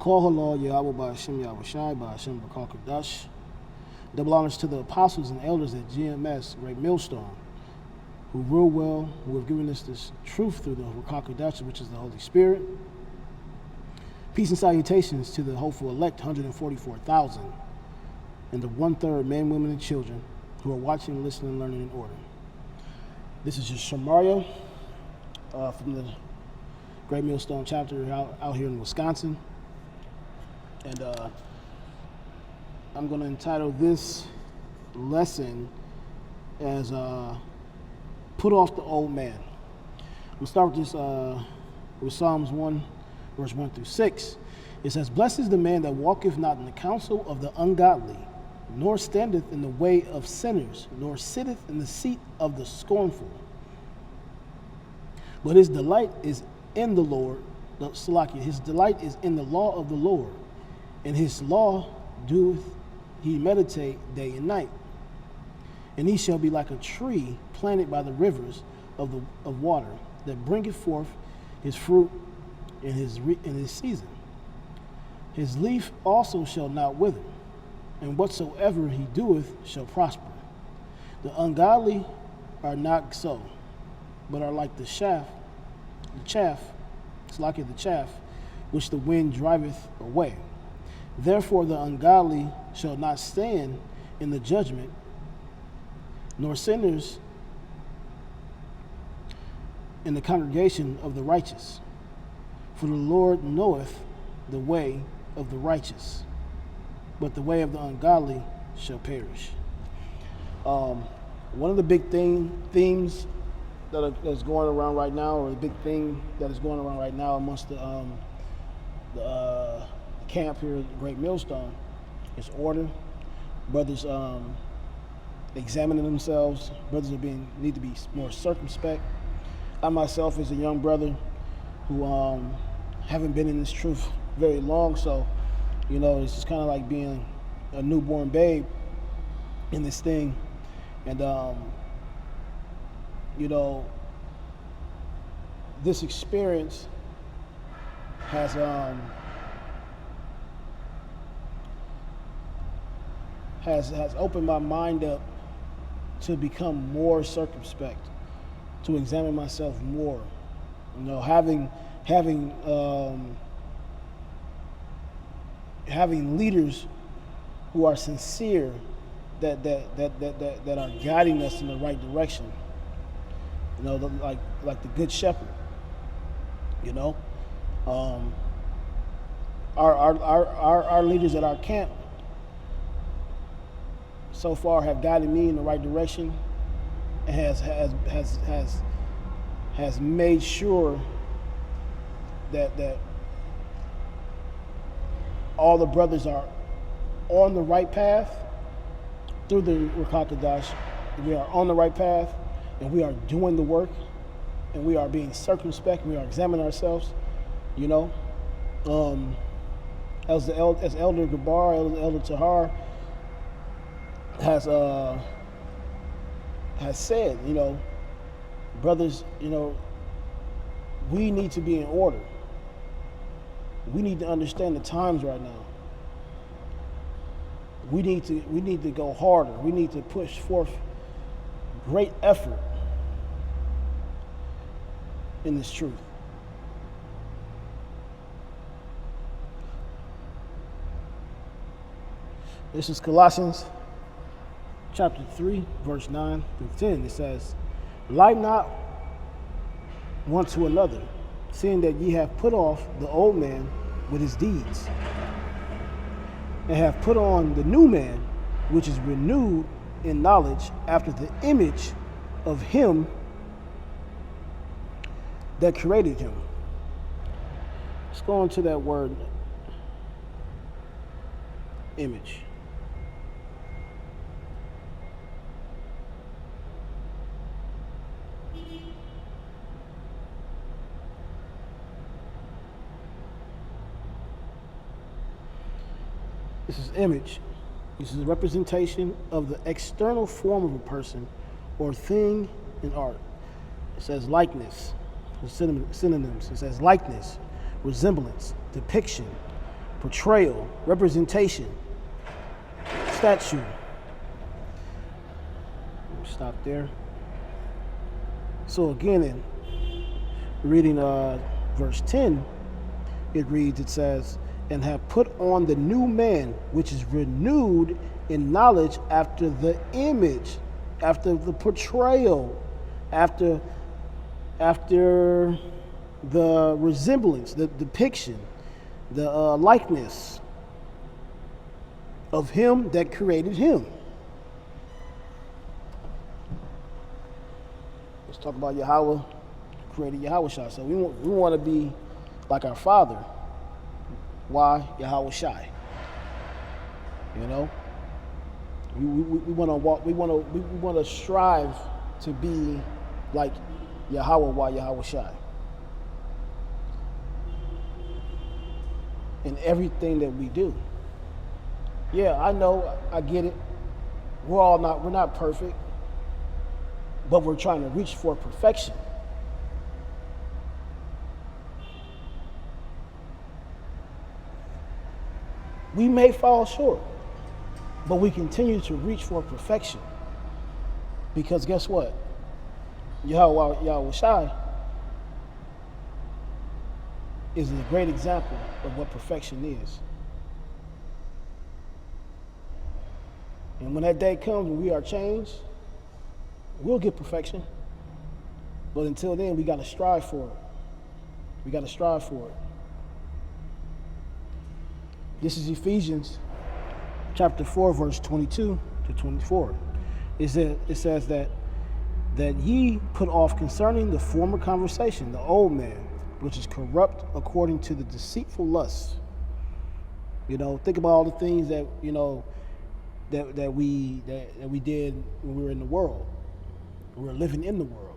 Call Halal Yahweh by Hashem Yahweh Shai by Hashem Rakal Kadash. Double honors to the apostles and elders at GMS, Great Millstone, who rule well, who have given us this truth through the Rakal Kadash, which is the Holy Spirit. Peace and salutations to the hopeful elect 144,000 and the 1/3 men, women, and children who are watching, listening, learning, in order. This is just Shamario from the Great Millstone chapter out here in Wisconsin. And I'm going to entitle this lesson as Put Off the Old Man. I'm going to start with this with Psalms 1, verse 1 through 6. It says, "Blessed is the man that walketh not in the counsel of the ungodly, nor standeth in the way of sinners, nor sitteth in the seat of the scornful. But his delight is in the Lord." His delight is in the law of the Lord, and his law doeth he meditate day and night. And he shall be like a tree planted by the rivers of water, that bringeth forth his fruit in his season. His leaf also shall not wither, and whatsoever he doeth shall prosper. The ungodly are not so, but are like the chaff, it's like the chaff, which the wind driveth away. Therefore the ungodly shall not stand in the judgment, nor sinners in the congregation of the righteous. For the Lord knoweth the way of the righteous, but the way of the ungodly shall perish. One of the big themes that's going around right now, or the big thing that is going around right now amongst the camp here at Great Millstone, is order. Brothers examining themselves. Brothers need to be more circumspect. I myself, as a young brother who haven't been in this truth very long, so it's just kind of like being a newborn babe in this thing. And this experience has opened my mind up to become more circumspect, to examine myself more. Having leaders who are sincere, that are guiding us in the right direction. Like the Good Shepherd. Our leaders at our camp so far have guided me in the right direction, and has made sure that all the brothers are on the right path through the Rakal Kadash. We are on the right path, and we are doing the work, and we are being circumspect, and we are examining ourselves. As Elder Gabar, Elder Tahar has said, brothers, we need to be in order. We need to understand the times right now. We need to go harder. We need to push forth great effort in this truth. This is Colossians chapter 3, verse 9 through 10. It says, "Lie not one to another, seeing that ye have put off the old man with his deeds, and have put on the new man, which is renewed in knowledge after the image of him that created him." Let's go into that word, image. This is image. This is a representation of the external form of a person or thing in art. It says likeness, synonyms. It says likeness, resemblance, depiction, portrayal, representation, statue. Stop there. So again, in reading verse 10, it reads, it says, and have put on the new man, which is renewed in knowledge after the image, after the portrayal, after the resemblance, the depiction, the likeness of him that created him. Let's talk about Yahweh, created Yahweh Shai. So we want to be like our Father. Why Yahweh Shai? You know, we want to walk. We want to strive to be like Yahweh. Why Yahweh Shai? In everything that we do. Yeah, I know, I get it. We're not perfect, but we're trying to reach for perfection. We may fall short, but we continue to reach for perfection. Because guess what? Yahweh Shai is a great example of what perfection is. And when that day comes when we are changed, we'll get perfection. But until then, we got to strive for it. We got to strive for it. This is Ephesians chapter 4, verse 22 to 24. It says that ye put off concerning the former conversation, the old man, which is corrupt according to the deceitful lusts. You know, think about all the things that, you know, that we did when we were in the world. We were living in the world,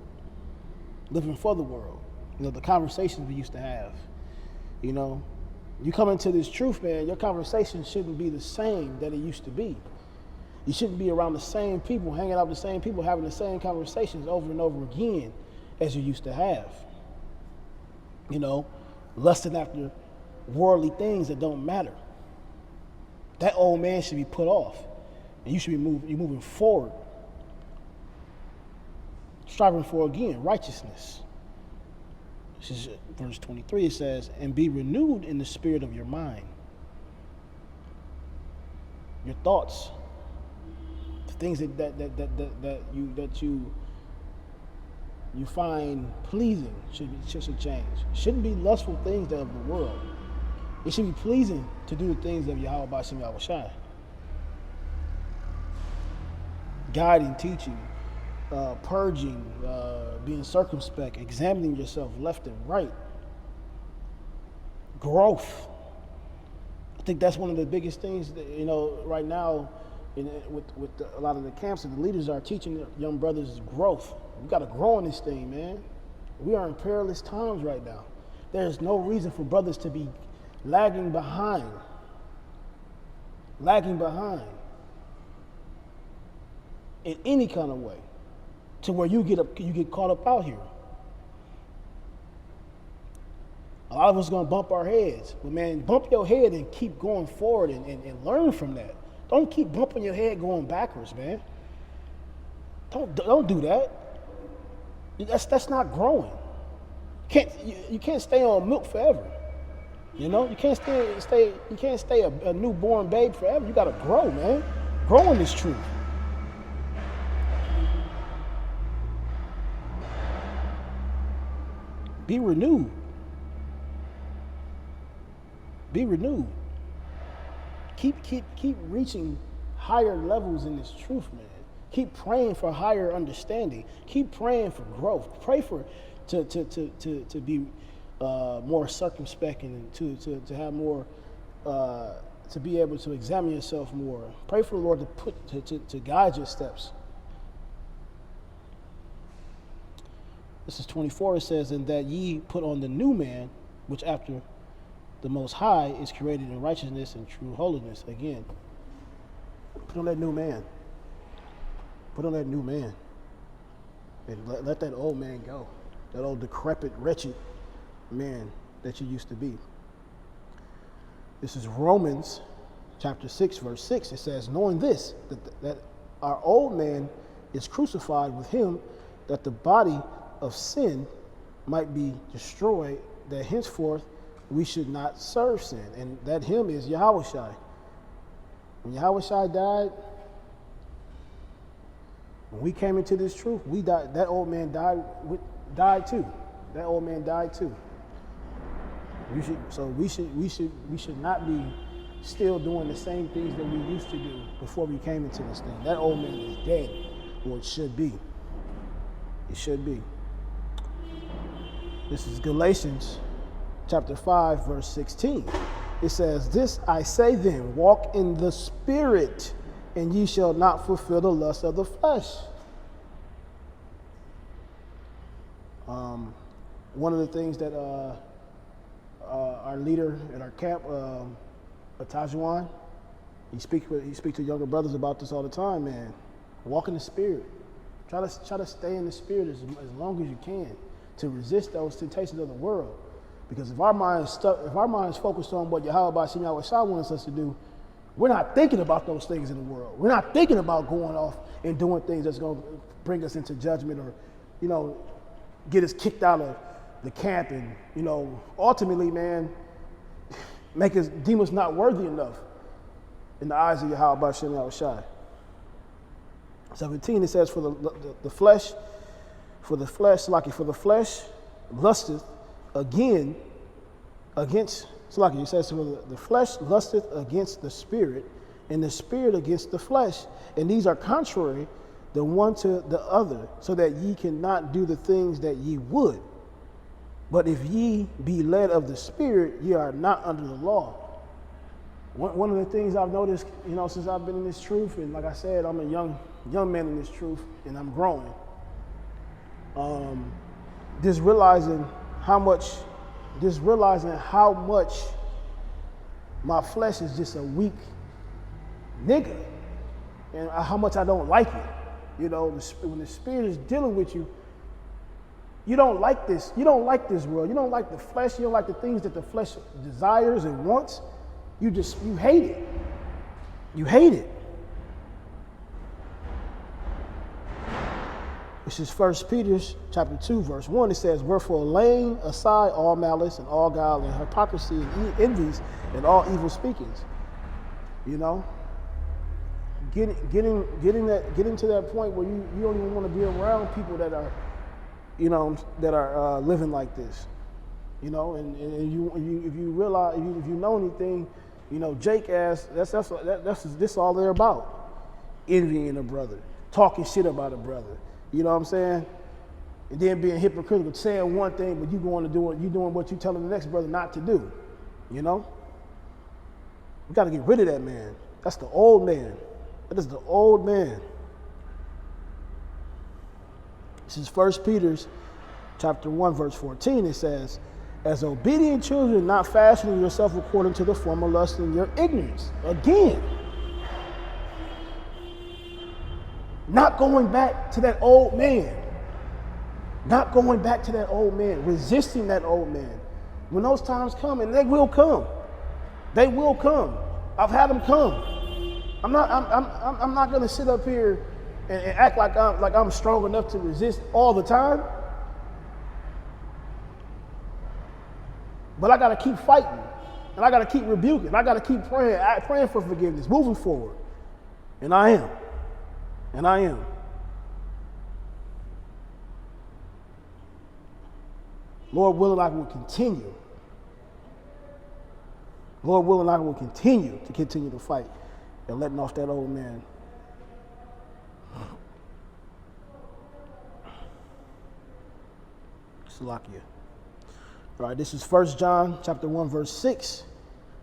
living for the world. You know, the conversations we used to have. You know, you come into this truth, man, your conversation shouldn't be the same that it used to be. You shouldn't be around the same people, hanging out with the same people, having the same conversations over and over again as you used to have. You know, lusting after worldly things that don't matter. That old man should be put off. And you should be moving forward. Striving for, again, righteousness. This is verse 23. It says, and be renewed in the spirit of your mind. Your thoughts. The things that you find pleasing should change. It shouldn't be lustful things of the world. It should be pleasing to do the things of Yahweh B'Shem Yahweh Shai. Guiding, teaching, purging, being circumspect, examining yourself left and right. Growth. I think that's one of the biggest things that, you know, right now with a lot of the camps and the leaders are teaching young brothers growth. We got to grow in this thing, man. We are in perilous times right now. There's no reason for brothers to be lagging behind in any kind of way to where you get caught up out here. A lot of us are going to bump our heads, but man, bump your head and keep going forward and learn from that. Don't keep bumping your head going backwards, man. Don't do that. That's not growing. You can't stay on milk forever. You know, you can't stay a newborn babe forever. You got to grow, man. Grow in this truth. Be renewed. Be renewed. Keep reaching higher levels in this truth, man. Keep praying for higher understanding. Keep praying for growth. Pray for to be more circumspect and to have more to be able to examine yourself more. Pray for the Lord to guide your steps. This is 24. It says, "And that ye put on the new man, which after the Most High is created in righteousness and true holiness." Again, put on that new man. Put on that new man. And let that old man go. That old decrepit, wretched man that you used to be. This is Romans chapter 6, verse 6. It says, knowing this, that our old man is crucified with him, that the body of sin might be destroyed, that henceforth we should not serve sin. And that him is Yahushua. When Yahushua died, when we came into this truth, we died. That old man died too. That old man died too. We should not be still doing the same things that we used to do before we came into this thing. That old man is dead, or it should be. It should be. This is Galatians chapter 5, verse 16. It says, this I say then, walk in the Spirit, and ye shall not fulfill the lust of the flesh. One of the things that our leader at our camp, Atajuan, he speaks to younger brothers about this all the time, man. Walk in the Spirit. Try to stay in the Spirit as long as you can to resist those temptations of the world. Because if our mind is focused on what Yahweh Shem Yahushua wants us to do, we're not thinking about those things in the world. We're not thinking about going off and doing things that's going to bring us into judgment or, get us kicked out of the camp and, ultimately, man, deem us not worthy enough in the eyes of Yahweh Shem Yahushua. 17, it says, for the flesh lusteth again against, it says, for the flesh lusteth against the spirit, and the spirit against the flesh. And these are contrary the one to the other, so that ye cannot do the things that ye would. But if ye be led of the Spirit, ye are not under the law. One of the things I've noticed, since I've been in this truth, and like I said, I'm a young man in this truth, and I'm growing. Just realizing how much my flesh is just a weak nigga, and how much I don't like it. When the Spirit is dealing with you, you don't like this. You don't like this world. You don't like the flesh. You don't like the things that the flesh desires and wants. You hate it. You hate it. This is 1 Peter chapter 2, verse 1. It says, wherefore laying aside all malice and all guile and hypocrisy and envies and all evil speakings. Getting to that point where you don't even want to be around people that are, living like this, and if you realize, if you know anything, Jake asked, that's all they're about, envying a brother, talking shit about a brother, you know what I'm saying, and then being hypocritical, saying one thing, but you doing what you telling the next brother not to do, we got to get rid of that man. That's the old man. That is the old man. This is 1 Peter chapter 1, verse 14. It says, as obedient children, not fashioning yourself according to the former lust in your ignorance. Again, not going back to that old man. Not going back to that old man. Resisting that old man. When those times come, and they will come. They will come. I've had them come. I'm not going to sit up here and act like I'm strong enough to resist all the time. But I got to keep fighting, and I got to keep rebuking. I got to keep praying for forgiveness, moving forward. And I am. Lord willing, I will continue. Lord willing, I will continue to fight and letting off that old man. Salakia. All right, this is 1 John chapter 1, verse 6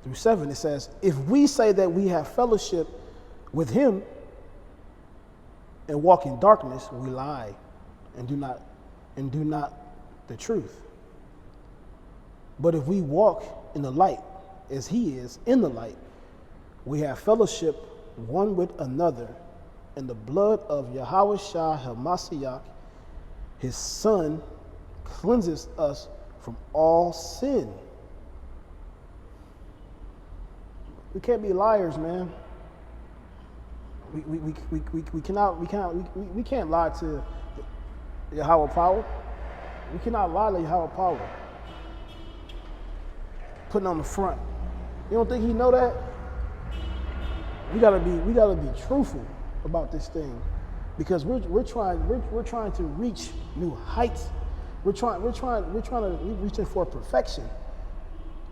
through 7. It says, if we say that we have fellowship with him and walk in darkness, we lie and do not the truth. But if we walk in the light as he is in the light, we have fellowship one with another, and the blood of Yahushua HaMashiach, his son, cleanses us from all sin. We can't be liars, man. We can't lie to Yahweh power. We cannot lie to Yahweh power. Putting on the front. You don't think he know that? We gotta be truthful about this thing, because we're trying to reach new heights. We're reaching for perfection.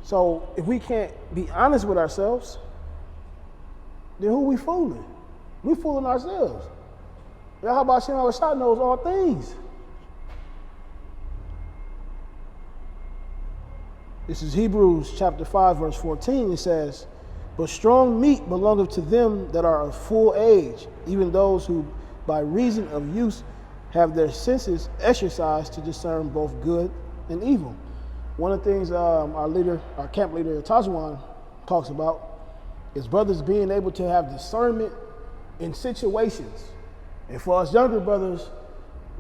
So if we can't be honest with ourselves, then who we fooling? We fooling ourselves. Yahweh Shem Shah knows all things. This is Hebrews chapter 5, verse 14. It says, "But strong meat belongeth to them that are of full age, even those who by reason of use have their senses exercised to discern both good and evil." One of the things our camp leader, Tajwan, talks about is brothers being able to have discernment in situations. And for us younger brothers,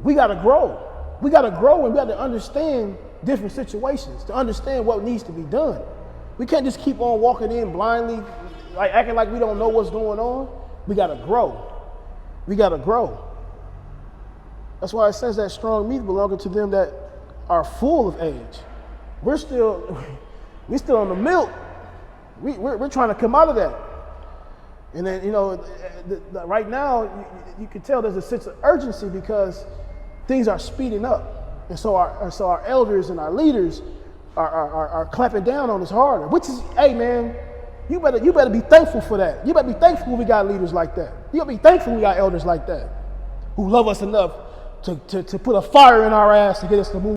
we got to grow. We got to grow, and we got to understand different situations to understand what needs to be done. We can't just keep on walking in blindly, like acting like we don't know what's going on. We got to grow. We got to grow. That's why it says that strong meat belonging to them that are full of age. We're still on the milk. We're trying to come out of that. And then, right now, you can tell there's a sense of urgency because things are speeding up. And so our elders and our leaders are clamping down on us harder, which is, hey man, you better be thankful for that. You better be thankful we got leaders like that. You better be thankful we got elders like that who love us enough to put a fire in our ass to get us to move